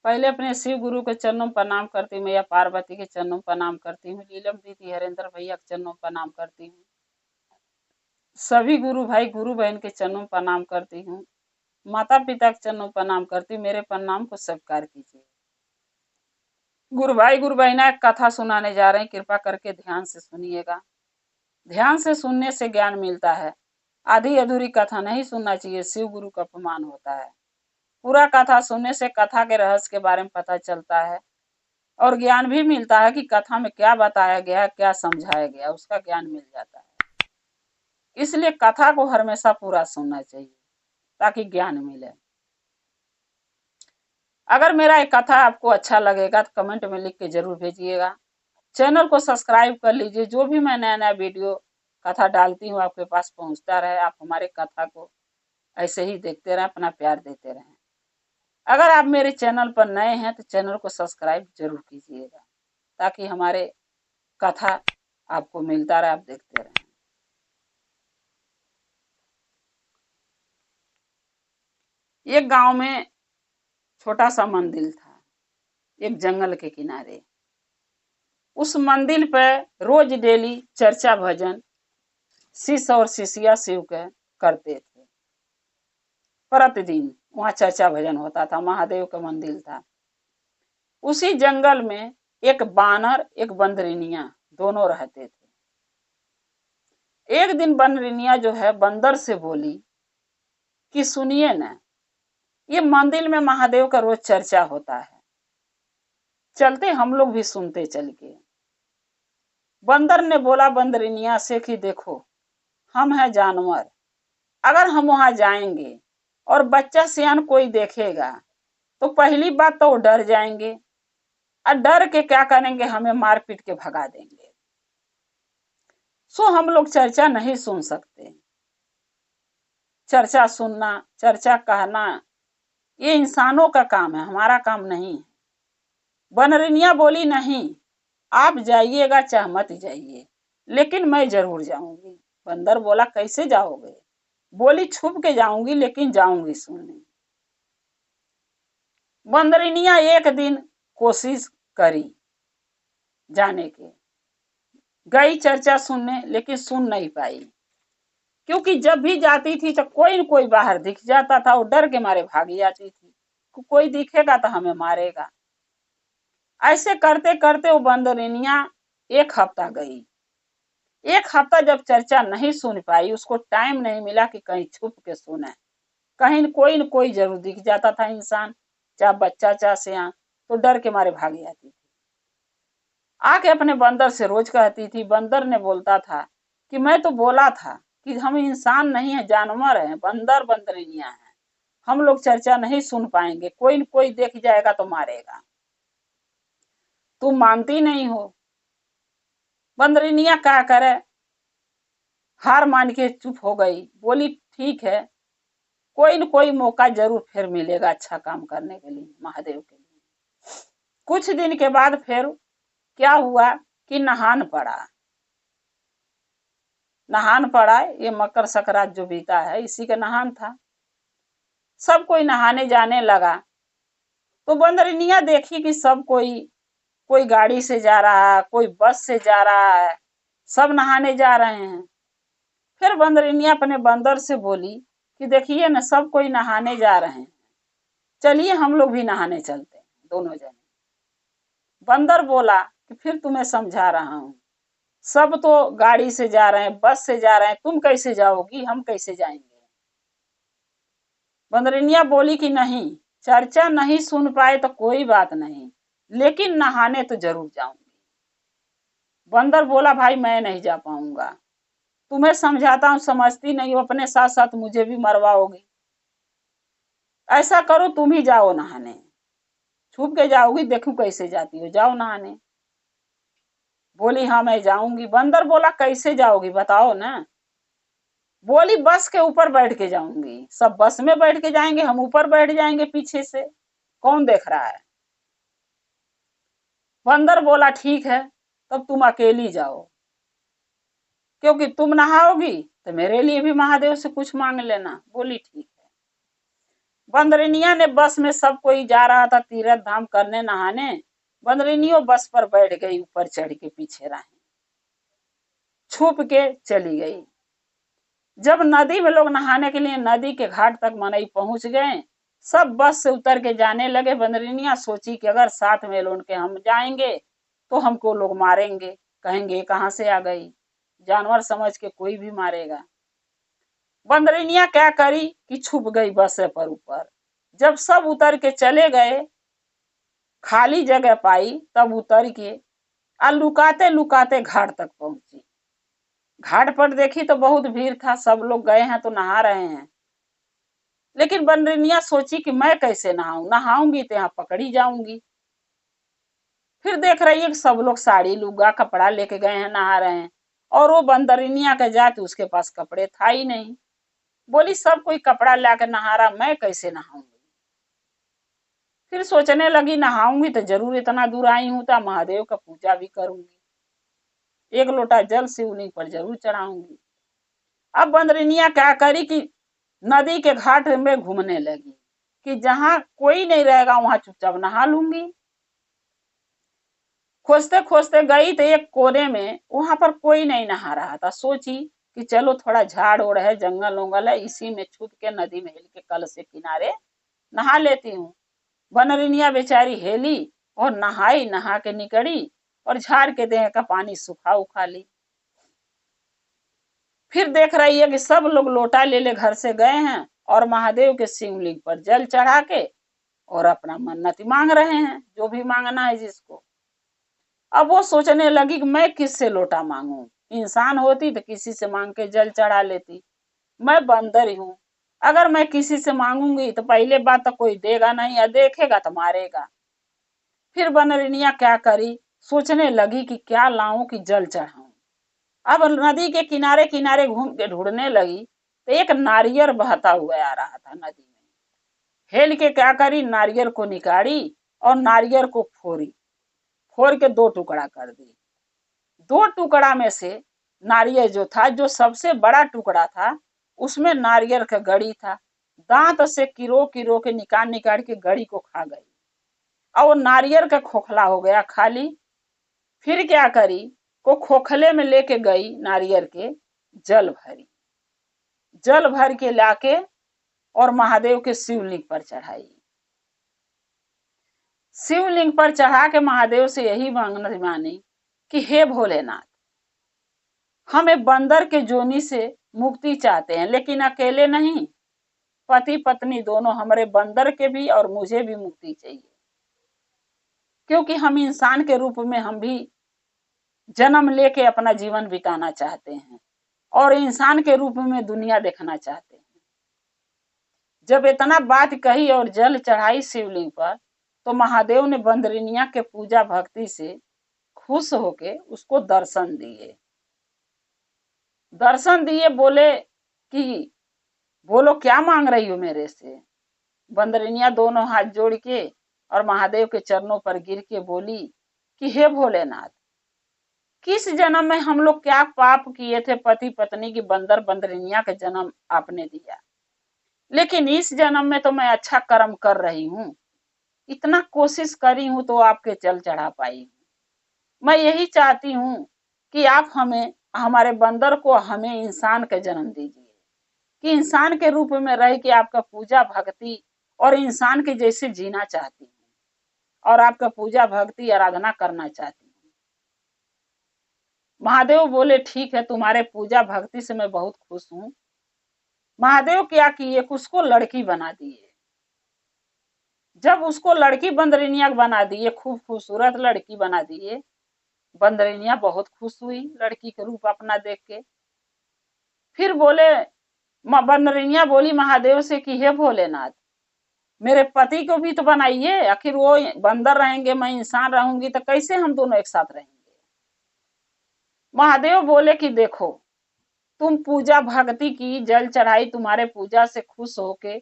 पहले अपने शिव गुरु के चरणों में प्रणाम करती हूँ, मैया पार्वती के चरणों में प्रणाम करती हूँ, नीलम दीदी हरेंद्र भैया के चरणों में प्रणाम करती हूँ, सभी गुरु भाई गुरु बहन के चरणों में प्रणाम करती हूँ, माता पिता के चरणों में प्रणाम करती हूँ। मेरे प्रणाम को स्वीकार कीजिए। गुरु भाई गुरु बहना कथा सुनाने जा रहे हैं, कृपा करके ध्यान से सुनिएगा। ध्यान से सुनने से ज्ञान मिलता है। आधी अधूरी कथा नहीं सुनना चाहिए, शिव गुरु का अपमान होता है। पूरा कथा सुनने से कथा के रहस्य के बारे में पता चलता है और ज्ञान भी मिलता है कि कथा में क्या बताया गया, क्या समझाया गया, उसका ज्ञान मिल जाता है। इसलिए कथा को हमेशा पूरा सुनना चाहिए ताकि ज्ञान मिले। अगर मेरा एक कथा आपको अच्छा लगेगा तो कमेंट में लिख के जरूर भेजिएगा। चैनल को सब्सक्राइब कर लीजिए, जो भी मैं नया नया वीडियो कथा डालती हूँ आपके पास पहुंचता रहे। आप हमारे कथा को ऐसे ही देखते रहें, अपना प्यार देते रहें। अगर आप मेरे चैनल पर नए हैं तो चैनल को सब्सक्राइब जरूर कीजिएगा ताकि हमारे कथा आपको मिलता रहे, आप देखते रहें। एक गांव में छोटा सा मंदिर था, एक जंगल के किनारे। उस मंदिर पर रोज डेली चर्चा भजन शिष्य और शिष्या शिव के करते थे। प्रतिदिन वहां चर्चा भजन होता था, महादेव का मंदिर था। उसी जंगल में एक बानर एक बंदरिनिया दोनों रहते थे। एक दिन बंदरिनिया जो है बंदर से बोली कि सुनिए ना, ये मंदिर में महादेव का रोज चर्चा होता है, चलते हम लोग भी सुनते चल के। बंदर ने बोला बंदरिनिया से कि देखो, हम हैं जानवर, अगर हम वहां जाएंगे और बच्चा सियान कोई देखेगा तो पहली बात तो वो डर जाएंगे और डर के क्या करेंगे, हमें मार पीट के भगा देंगे। सो हम लोग चर्चा नहीं सुन सकते। चर्चा सुनना, चर्चा कहना ये इंसानों का काम है, हमारा काम नहीं है। बनरिनिया बोली नहीं, आप जाइएगा चाहे मत जाइए, लेकिन मैं जरूर जाऊंगी। बंदर बोला कैसे जाओगे? बोली छुप के जाऊंगी, लेकिन जाऊंगी सुनने। बंदरिनिया एक दिन कोशिश करी जाने की, गई चर्चा सुनने, लेकिन सुन नहीं पाई, क्योंकि जब भी जाती थी तो कोई न कोई बाहर दिख जाता था, वो डर के मारे भागी जाती थी, कोई दिखेगा तो हमें मारेगा। ऐसे करते करते वो बंदरिनिया एक हफ्ता गई। एक हफ्ता जब चर्चा नहीं सुन पाई, उसको टाइम नहीं मिला कि कहीं छुप के सुने। कहीं न कोई जरूर दिख जाता था इंसान, चाहे बच्चा चाहे सियान, तो डर के मारे भाग जाती थी। आके अपने बंदर से रोज कहती थी। बंदर ने बोलता था कि मैं तो बोला था कि हम इंसान नहीं है, जानवर है, बंदर बंदरिनिया है, हम लोग चर्चा नहीं सुन पाएंगे, कोई न कोई देख जाएगा तो मारेगा। तुम मानती नहीं हो। बंदरिनिया क्या करे, हार मान के चुप हो गई। बोली ठीक है, कोई न कोई मौका जरूर फिर मिलेगा अच्छा काम करने के लिए, महादेव के लिए। कुछ दिन के बाद फिर क्या हुआ कि नहान पड़ा। नहान पड़ा, ये मकर संक्रांत जो बीता है इसी का नहान था। सब कोई नहाने जाने लगा तो बंदरिनिया देखी कि सब कोई गाड़ी से जा रहा है, कोई बस से जा रहा है, सब नहाने जा रहे हैं। फिर बंदरिनिया अपने बंदर से बोली कि देखिए ना, सब कोई नहाने जा रहे हैं, चलिए हम लोग भी नहाने चलते हैं दोनों जने। बंदर बोला कि फिर तुम्हें समझा रहा हूं, सब तो गाड़ी से जा रहे हैं, बस से जा रहे हैं, तुम कैसे जाओगी, हम कैसे जाएंगे? बंदरिनिया बोली कि नहीं, चर्चा नहीं सुन पाए तो कोई बात नहीं, लेकिन नहाने तो जरूर जाऊंगी। बंदर बोला भाई मैं नहीं जा पाऊंगा, तुम्हें समझाता हूं, समझती नहीं हो, अपने साथ साथ मुझे भी मरवाओगी। ऐसा करो तुम ही जाओ नहाने, छुप के जाओगी, देखो कैसे जाती हो, जाओ नहाने। बोली हाँ मैं जाऊंगी। बंदर बोला कैसे जाओगी बताओ ना? बोली बस के ऊपर बैठ के जाऊंगी, सब बस में बैठ के जाएंगे, हम ऊपर बैठ जाएंगे पीछे से, कौन देख रहा है? बंदर बोला ठीक है, तब तुम अकेली जाओ, क्योंकि तुम नहाओगी तो मेरे लिए भी महादेव से कुछ मांग लेना। बोली ठीक है। बंदरिनिया ने बस में सब कोई जा रहा था तीर्थ धाम करने नहाने, बंदरिनियों बस पर बैठ गई, ऊपर चढ़ के पीछे रहे, छुप के चली गई। जब नदी में लोग नहाने के लिए नदी के घाट तक मनई पहुंच गए, सब बस से उतर के जाने लगे। बंदरिनिया सोची कि अगर साथ में लोन के हम जाएंगे तो हमको लोग मारेंगे, कहेंगे कहां से आ गई, जानवर समझ के कोई भी मारेगा। बंदरिनिया क्या करी कि छुप गई बस पर ऊपर। जब सब उतर के चले गए, खाली जगह पाई, तब उतर के लुकाते लुकाते घाट तक पहुंची। घाट पर देखी तो बहुत भीड़ था, सब लोग गए हैं तो नहा रहे हैं। लेकिन बंदरिनिया सोची कि मैं कैसे नहाऊं, नहाऊंगी तो यहाँ पकड़ी जाऊंगी। फिर देख रही है कि सब लोग साड़ी लुगा कपड़ा लेके गए हैं, नहा रहे हैं, और वो बंदरिनिया के जाते उसके पास कपड़े था ही नहीं। बोली सब कोई कपड़ा लाकर नहा रहा, मैं कैसे नहाऊंगी। फिर सोचने लगी नहाऊंगी तो जरूर, इतना दूर आई हूं तो महादेव का पूजा भी करूंगी, एक लोटा जल शिवलिंग पर जरूर चढ़ाऊंगी। अब बंदरिनिया क्या करी कि नदी के घाट में घूमने लगी कि जहां कोई नहीं रहेगा वहां चुपचाप नहा लूंगी। खोजते खोजते गई तो एक कोने में, वहां पर कोई नहीं नहा रहा था। सोची कि चलो थोड़ा झाड़ ओड़ है, जंगल उंगल है, इसी में छुप के नदी में हिल के कल से किनारे नहा लेती हूँ। बंदरिनिया बेचारी हेली और नहाई, नहा के निकली और झाड़ के देह का पानी सुखा उखा ली। फिर देख रही है कि सब लोग लोटा ले ले घर से गए हैं और महादेव के शिवलिंग पर जल चढ़ा के और अपना मन्नत मांग रहे हैं, जो भी मांगना है जिसको। अब वो सोचने लगी कि मैं किससे लोटा मांगू, इंसान होती तो किसी से मांग के जल चढ़ा लेती, मैं बंदर ही हूँ, अगर मैं किसी से मांगूंगी तो पहले बात तो कोई देगा नहीं, या देखेगा तो मारेगा। फिर बंदरिनिया क्या करी, सोचने लगी कि क्या लाऊं कि जल चढ़ाऊं। अब नदी के किनारे किनारे घूम के ढूंढने लगी तो एक नारियल बहता हुआ आ रहा था नदी में। हेल के क्या करी, नारियल को निकाली और नारियल को फोड़ी, फोड़ के दो टुकड़ा कर दी। दो टुकड़ा में से नारियल जो था, जो सबसे बड़ा टुकड़ा था, उसमें नारियल का गड़ी था। दांत से किरो किरो के निकाल निकाल के गड़ी को खा गई और वो नारियल का खोखला हो गया खाली। फिर क्या करी, को खोखले में लेके गई नारियल के, जल भरी, जल भर के लाके और महादेव के शिवलिंग पर चढ़ाई। शिवलिंग पर चढ़ा के महादेव से यही मन्नत मानी कि हे भोलेनाथ, हम बंदर के जोनी से मुक्ति चाहते हैं, लेकिन अकेले नहीं, पति पत्नी दोनों, हमारे बंदर के भी और मुझे भी मुक्ति चाहिए, क्योंकि हम इंसान के रूप में हम भी जन्म लेके अपना जीवन बिताना चाहते हैं और इंसान के रूप में दुनिया देखना चाहते हैं। जब इतना बात कही और जल चढ़ाई शिवलिंग पर, तो महादेव ने बंदरिनिया के पूजा भक्ति से खुश होके उसको दर्शन दिए। दर्शन दिए, बोले कि बोलो क्या मांग रही हो मेरे से। बंदरिनिया दोनों हाथ जोड़ के और महादेव के चरणों पर गिर के बोली कि हे भोलेनाथ, किस जन्म में हम लोग क्या पाप किए थे, पति पत्नी की बंदर बंदरिनिया के जन्म आपने दिया, लेकिन इस जन्म में तो मैं अच्छा कर्म कर रही हूँ, इतना कोशिश करी हूँ तो आपके जल चढ़ा पाई हूँ। मैं यही चाहती हूँ कि आप हमें, हमारे बंदर को हमें इंसान का जन्म दीजिए, कि इंसान के रूप में रह के आपका पूजा भक्ति और इंसान के जैसे जीना चाहती हूँ और आपका पूजा भक्ति आराधना करना चाहती हूँ। महादेव बोले ठीक है, तुम्हारे पूजा भक्ति से मैं बहुत खुश हूँ। महादेव क्या किए, उसको लड़की बना दिए। जब उसको लड़की बंदरिनिया बना दिए, खूब खूबसूरत लड़की बना दिए, बंदरिनिया बहुत खुश हुई लड़की के रूप अपना देख के। फिर बोले, बंदरिनिया बोली महादेव से कि हे भोलेनाथ, मेरे पति को भी तो बनाइए, आखिर वो बंदर रहेंगे मैं इंसान रहूंगी तो कैसे हम दोनों एक साथ रहेंगे। महादेव बोले कि देखो, तुम पूजा भक्ति की, जल चढ़ाई, तुम्हारे पूजा से खुश होके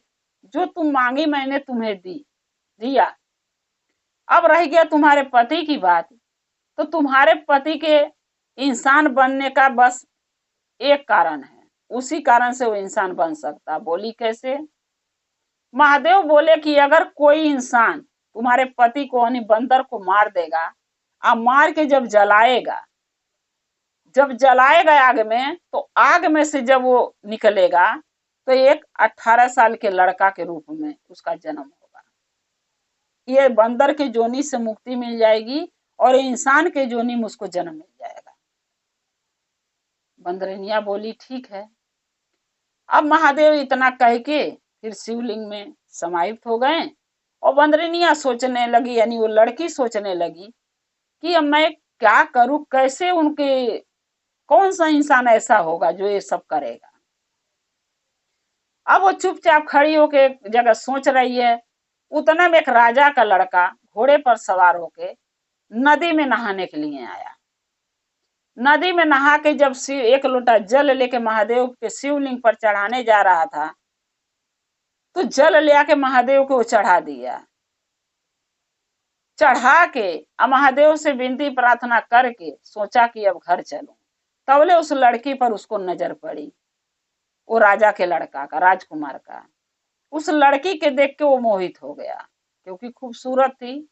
जो तुम मांगी मैंने तुम्हें दिया। अब रह गया तुम्हारे पति की बात, तो तुम्हारे पति के इंसान बनने का बस एक कारण है, उसी कारण से वो इंसान बन सकता। बोली कैसे, महादेव बोले कि अगर कोई इंसान तुम्हारे पति को यानी बंदर को मार देगा, अब मार के जब जलाएगा आग में, तो आग में से जब वो निकलेगा तो एक 18 साल के लड़का के रूप में उसका जन्म होगा। ये बंदर के जोनी से मुक्ति मिल जाएगी और इंसान के जोनी में उसको जन्म मिल जाएगा। बंदरनिया बोली ठीक है। अब महादेव इतना कह के फिर शिवलिंग में समाहित हो गए और बंदरनिया सोचने लगी, यानी वो लड़की सोचने लगी कि अब मैं क्या करूं, कैसे उनके, कौन सा इंसान ऐसा होगा जो ये सब करेगा। अब वो चुपचाप खड़ी होके एक जगह सोच रही है। उतना में एक राजा का लड़का घोड़े पर सवार होके नदी में नहाने के लिए आया। नदी में नहा के जब एक लोटा जल लेके महादेव के शिवलिंग पर चढ़ाने जा रहा था, तो जल ले आके महादेव को चढ़ा दिया। चढ़ा के अब महादेव से विनती प्रार्थना करके सोचा कि अब घर चलूं। तबले उस लड़की पर उसको नजर पड़ी, वो राजा के लड़का का, राजकुमार का। उस लड़की के देख के वो मोहित हो गया, क्योंकि खूबसूरत थी।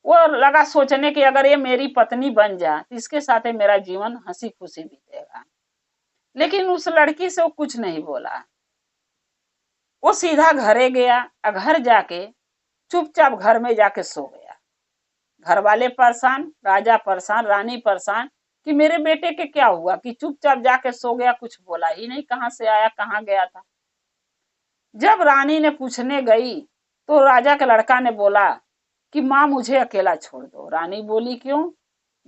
वो लगा सोचने कि अगर ये मेरी पत्नी बन जाए तो इसके साथ मेरा जीवन हंसी खुशी बीतेगा। लेकिन उस लड़की से वो कुछ नहीं बोला। वो सीधा घरे गया। घर जाके चुपचाप घर में जाके सो गया। घर वाले परेशान, राजा परेशान, रानी परेशान कि मेरे बेटे के क्या हुआ कि चुपचाप जाके सो गया, कुछ बोला ही नहीं, कहाँ से आया, कहाँ गया था। जब रानी ने पूछने गई तो राजा के लड़का ने बोला कि माँ मुझे अकेला छोड़ दो। रानी बोली क्यों?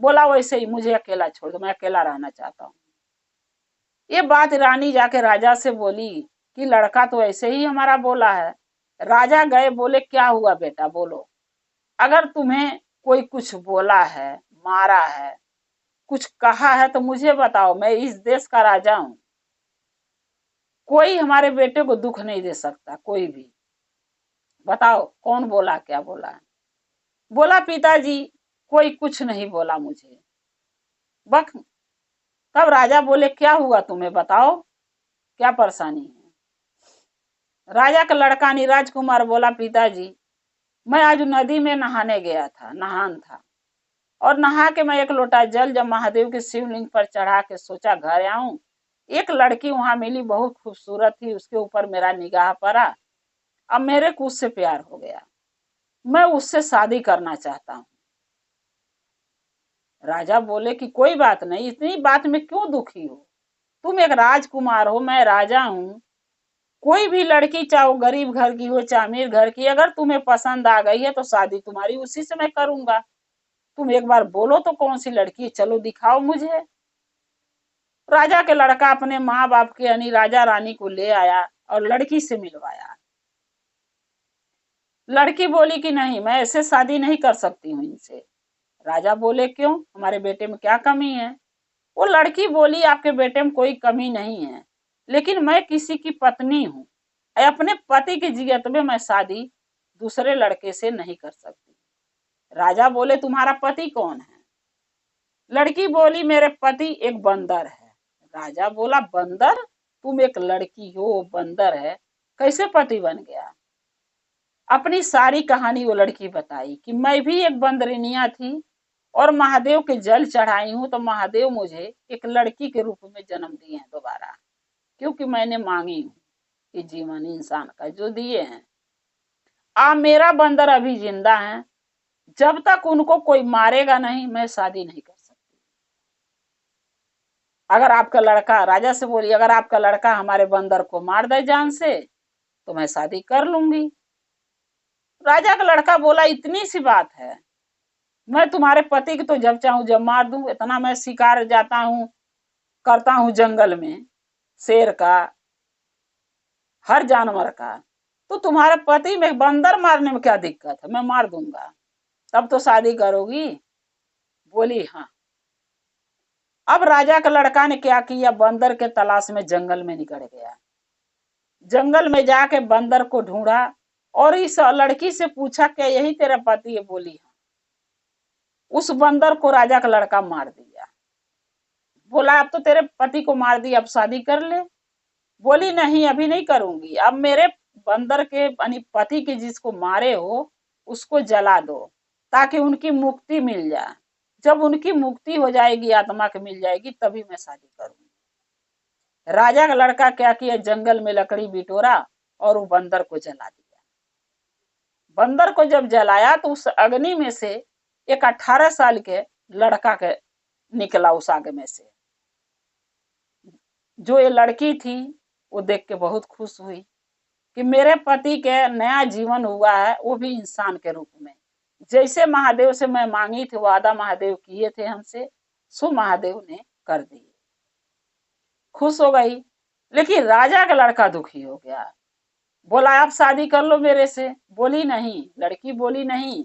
बोला वैसे ही, मुझे अकेला छोड़ दो, मैं अकेला रहना चाहता हूँ। ये बात रानी जाके राजा से बोली कि लड़का तो ऐसे ही हमारा बोला है। राजा गए, बोले क्या हुआ बेटा, बोलो। अगर तुम्हें कोई कुछ बोला है, मारा है, कुछ कहा है तो मुझे बताओ, मैं इस देश का राजा हूं। कोई हमारे बेटे को दुख नहीं दे सकता, कोई भी। बताओ कौन बोला, क्या बोला है? बोला पिताजी कोई कुछ नहीं बोला मुझे। बक तब राजा बोले क्या हुआ तुम्हें, बताओ क्या परेशानी है। राजा का लड़का नहीं, राजकुमार बोला पिताजी मैं आज नदी में नहाने गया था, नहान था, और नहा के मैं एक लोटा जल जब महादेव के शिवलिंग पर चढ़ा के सोचा घर आऊं, एक लड़की वहां मिली, बहुत खूबसूरत थी, उसके ऊपर मेरा निगाह पड़ा। अब मेरे को उससे प्यार हो गया, मैं उससे शादी करना चाहता हूं। राजा बोले कि कोई बात नहीं, इतनी बात में क्यों दुखी हो, तुम एक राजकुमार हो, मैं राजा हूं। कोई भी लड़की, चाहे वो गरीब घर की हो चाहे अमीर घर की, अगर तुम्हें पसंद आ गई है तो शादी तुम्हारी उसी से मैं करूंगा। तुम एक बार बोलो तो कौन सी लड़की है, चलो दिखाओ मुझे। राजा के लड़का अपने माँ बाप के यानी राजा रानी को ले आया और लड़की से मिलवाया। लड़की बोली कि नहीं, मैं ऐसे शादी नहीं कर सकती हूँ इनसे। राजा बोले क्यों, हमारे बेटे में क्या कमी है? वो लड़की बोली आपके बेटे में कोई कमी नहीं है, लेकिन मैं किसी की पत्नी हूँ, अपने पति की जियत में मैं शादी दूसरे लड़के से नहीं कर सकती। राजा बोले तुम्हारा पति कौन है? लड़की बोली मेरे पति एक बंदर है। राजा बोला बंदर, तुम एक लड़की हो, बंदर है, कैसे पति बन गया? अपनी सारी कहानी वो लड़की बताई कि मैं भी एक बंदरनिया थी और महादेव के जल चढ़ाई हूं, तो महादेव मुझे एक लड़की के रूप में जन्म दिए हैं दोबारा, क्योंकि मैंने मांगी हूं कि जीवन इंसान का जो दिए हैं। मेरा बंदर अभी जिंदा है, जब तक उनको कोई मारेगा नहीं मैं शादी नहीं कर सकती। अगर आपका लड़का, राजा से बोली, अगर आपका लड़का हमारे बंदर को मार दे जान से तो मैं शादी कर लूंगी। राजा का लड़का बोला इतनी सी बात है, मैं तुम्हारे पति को तो जब चाहूं जब मार दूं, इतना मैं शिकार जाता हूं, करता हूं जंगल में, शेर का, हर जानवर का, तो तुम्हारे पति में बंदर मारने में क्या दिक्कत है, मैं मार दूंगा, तब तो शादी करोगी? बोली हाँ। अब राजा का लड़का ने क्या किया, बंदर के तलाश में जंगल में निकल गया। जंगल में जाके बंदर को ढूंढा और इस लड़की से पूछा क्या यही तेरा पति है? बोली हाँ। उस बंदर को राजा का लड़का मार दिया। बोला अब तो तेरे पति को मार दिया, अब शादी कर ले। बोली नहीं अभी नहीं करूंगी, अब मेरे बंदर के यानी पति के जिसको मारे हो उसको जला दो ताकि उनकी मुक्ति मिल जाए। जब उनकी मुक्ति हो जाएगी, आत्मा के मिल जाएगी, तभी मैं शादी करूंगी। राजा का लड़का क्या किया, जंगल में लकड़ी बिटोरा और वो बंदर को जला दिया। बंदर को जब जलाया तो उस अग्नि में से एक 18 साल के लड़का के निकला उस आग में से। जो ये लड़की थी वो देख के बहुत खुश हुई कि मेरे पति के नया जीवन हुआ है, वो भी इंसान के रूप में। जैसे महादेव से मैं मांगी थी, वादा महादेव किए थे हमसे, सो महादेव ने कर दिए। खुश हो गई। लेकिन राजा का लड़का दुखी हो गया, बोला आप शादी कर लो मेरे से। बोली नहीं, लड़की बोली नहीं,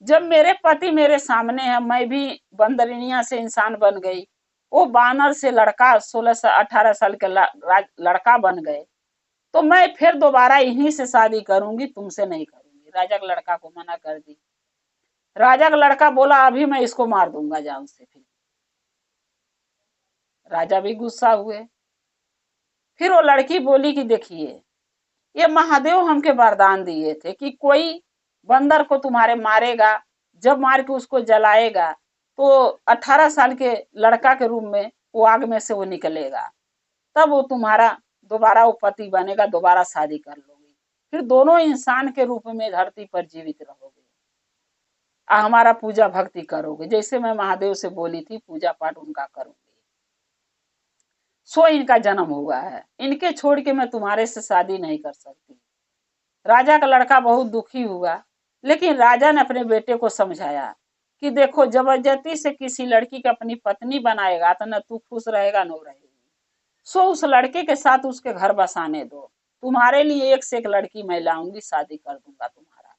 जब मेरे पति मेरे सामने है, मैं भी बंदरिनिया से इंसान बन गई, वो बानर से लड़का 16 से 18 साल के लड़का बन गए, तो मैं फिर दोबारा इन्हीं से शादी करूंगी, तुमसे नहीं करूंगी। राजा के लड़का को मना कर दी। राजा का लड़का बोला अभी मैं इसको मार दूंगा जान से। फिर राजा भी गुस्सा हुए। फिर वो लड़की बोली कि देखिए, ये महादेव हमके वरदान दिए थे कि कोई बंदर को तुम्हारे मारेगा, जब मार के उसको जलाएगा तो 18 साल के लड़का के रूप में वो आग में से वो निकलेगा, तब वो तुम्हारा दोबारा वो पति बनेगा, दोबारा शादी कर लोगी, फिर दोनों इंसान के रूप में धरती पर जीवित रहोगे, हमारा पूजा भक्ति करोगे, जैसे मैं महादेव से बोली थी पूजा पाठ उनका करूंगी। सो इनका जन्म हुआ है, इनके छोड़ के मैं तुम्हारे से शादी नहीं कर सकती। राजा का लड़का बहुत दुखी हुआ, लेकिन राजा ने अपने बेटे को समझाया कि देखो, जबरदस्ती से किसी लड़की को अपनी पत्नी बनाएगा तो न तू खुश रहेगा न रहेगी, सो उस लड़के के साथ उसके घर बसाने दो, तुम्हारे लिए एक से एक लड़की मैं लाऊंगी, शादी कर दूंगा तुम्हारा।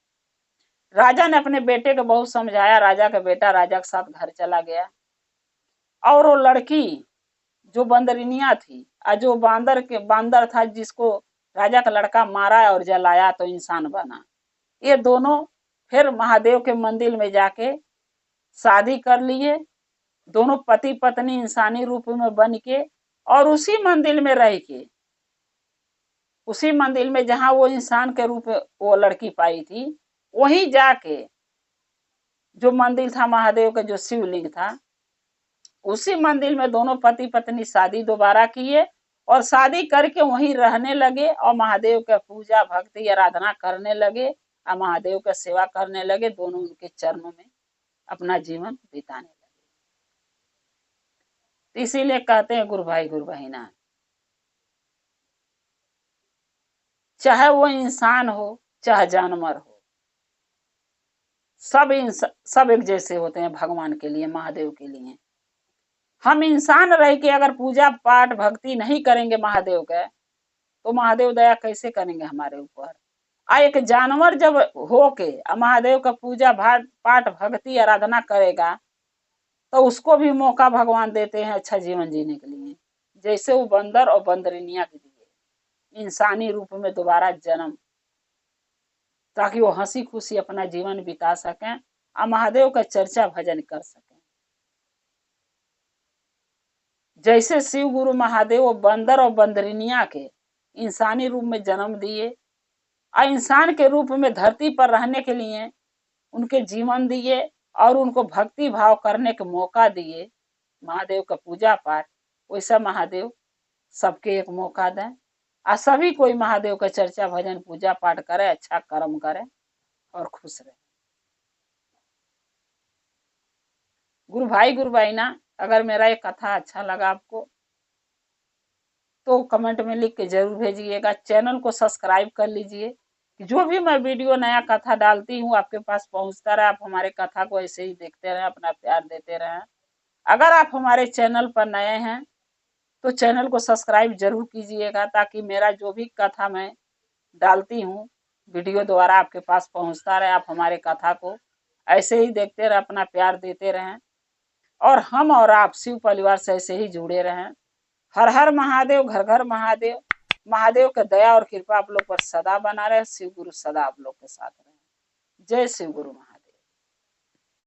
राजा ने अपने बेटे को बहुत समझाया। राजा का बेटा राजा के साथ घर चला गया, और वो लड़की जो बंदरिनिया थी, जो बांदर था जिसको राजा का लड़का मारा और जलाया तो इंसान बना, ये दोनों फिर महादेव के मंदिर में जाके शादी कर लिए। दोनों पति पत्नी इंसानी रूप में बन के, और उसी मंदिर में रह के, उसी मंदिर में जहां वो इंसान के रूप में वो लड़की पाई थी, वहीं जाके जो मंदिर था महादेव का, जो शिवलिंग था, उसी मंदिर में दोनों पति पत्नी शादी दोबारा किए और शादी करके वहीं रहने लगे और महादेव का पूजा भक्ति आराधना करने लगे और महादेव का सेवा करने लगे। दोनों उनके चरणों में अपना जीवन बिताने लगे। इसीलिए कहते हैं गुरु भाई गुरु बहिना, चाहे वो इंसान हो चाहे जानवर हो, सब एक जैसे होते हैं भगवान के लिए, महादेव के लिए। हम इंसान रह के अगर पूजा पाठ भक्ति नहीं करेंगे महादेव का, तो महादेव दया कैसे करेंगे हमारे ऊपर। एक जानवर जब होके महादेव का पूजा पाठ भक्ति आराधना करेगा तो उसको भी मौका भगवान देते हैं अच्छा जीवन जीने के लिए, जैसे वो बंदर और बंदरिनिया के दिए इंसानी रूप में दोबारा जन्म, ताकि वो हंसी खुशी अपना जीवन बिता सकें और महादेव का चर्चा भजन कर सकें। जैसे शिव गुरु महादेव बंदर और बंदरिनिया के इंसानी रूप में जन्म दिए और इंसान के रूप में धरती पर रहने के लिए उनके जीवन दिए और उनको भक्ति भाव करने का मौका दिए, महादेव का पूजा पाठ, वैसा महादेव सबके एक मौका दें और सभी कोई महादेव का चर्चा भजन पूजा पाठ करे, अच्छा कर्म करे और खुश रहे। गुरु भाई गुरु बहना, अगर मेरा ये कथा अच्छा लगा आपको तो कमेंट में लिख के जरूर भेजिएगा। चैनल को सब्सक्राइब कर लीजिए कि जो भी मैं वीडियो नया कथा डालती हूँ आपके पास पहुंचता रहे। आप हमारे कथा को ऐसे ही देखते रहें, अपना प्यार देते रहें। अगर आप हमारे चैनल पर नए हैं तो चैनल को सब्सक्राइब जरूर कीजिएगा, ताकि मेरा जो भी कथा मैं डालती हूँ वीडियो द्वारा आपके पास पहुंचता रहे। आप हमारे कथा को ऐसे ही देखते रहे, अपना प्यार देते रहें और हम और आप शिव परिवार से ऐसे ही जुड़े रहें। हर हर महादेव, घर घर महादेव। महादेव का दया और कृपा आप लोग पर सदा बना रहे। शिव गुरु सदा आप लोग के साथ रहे। जय शिव गुरु महादेव।